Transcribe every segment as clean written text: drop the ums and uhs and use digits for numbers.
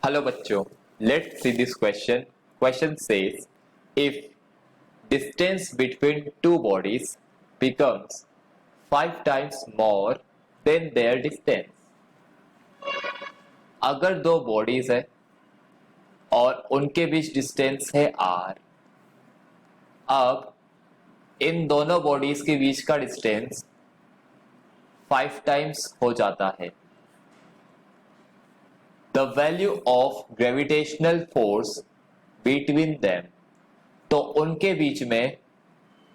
Hello बच्चों, let's see this question. Question says, if distance between two bodies becomes 5 times more than their distance. अगर दो bodies है और उनके बीच distance है r, अब इन दोनों बॉडीज के बीच का डिस्टेंस 5 टाइम्स हो जाता है. The value of gravitational force between them, तो उनके बीच में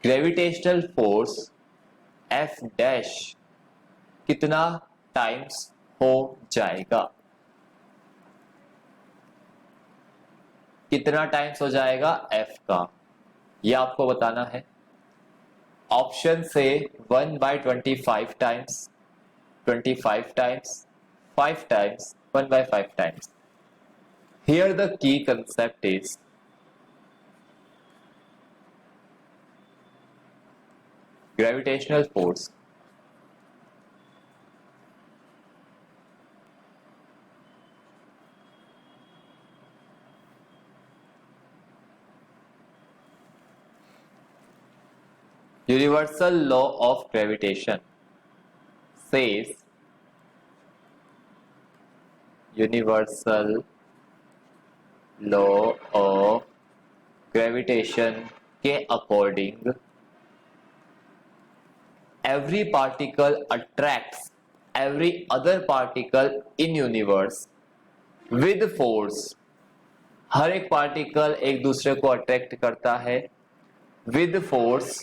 ग्रेविटेशनल फोर्स F डैश कितना टाइम्स हो जाएगा. कितना टाइम्स हो जाएगा F का, यह आपको बताना है. ऑप्शन से 1/25 times, 25 times, 5 times, 1/5 times. Here the key concept is gravitational force. Universal law of gravitation says universal law of gravitation के according every particle attracts every other particle in universe with force. हर एक particle एक दूसरे को attract करता है with force.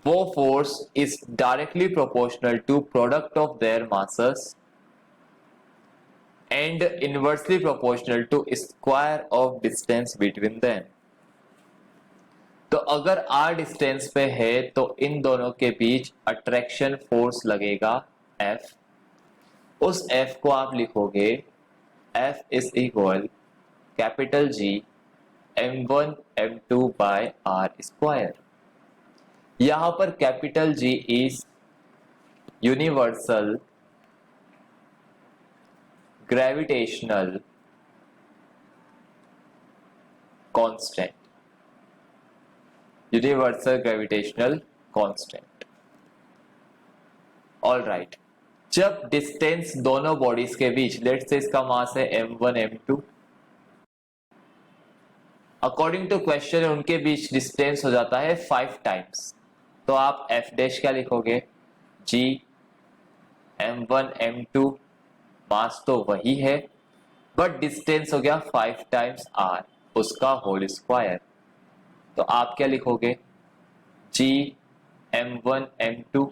वो force is directly proportional to product of their masses and inversely proportional to square of distance between them. तो अगर r distance पे है तो इन दोनों के बीच अट्रैक्शन फोर्स लगेगा F. उस F को आप लिखोगे F is equal capital G m1 m2 by r square. यहां पर capital G is universal gravitational constant. Universal gravitational constant. All right, जब डिस्टेंस दोनों बॉडीज के बीच, लेट्स से इसका मास है m1 m2, according to question उनके बीच डिस्टेंस हो जाता है 5 टाइम्स. तो आप f डैश क्या लिखोगे, g m1 m2, मास तो वही है बट डिस्टेंस हो गया 5 टाइम्स r, उसका होल स्क्वायर. तो आप क्या लिखोगे, g m1 m2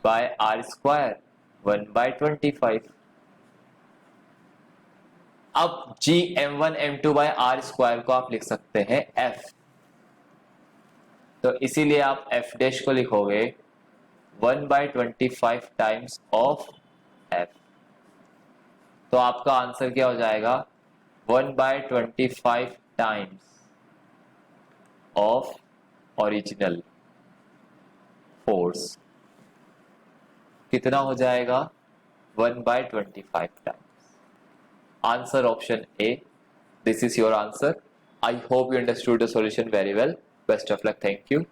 by r square 1/25. अब g m1 m2 by r square को आप लिख सकते हैं f. तो इसीलिए आप f डैश को लिखोगे 1/25 टाइम्स ऑफ f. तो आपका आंसर क्या हो जाएगा, 1/25 टाइम्स ऑफ ओरिजिनल फोर्स. कितना हो जाएगा, 1/25 times. Answer option A. This is your answer. I hope you understood the solution very well. Best of luck. Thank you.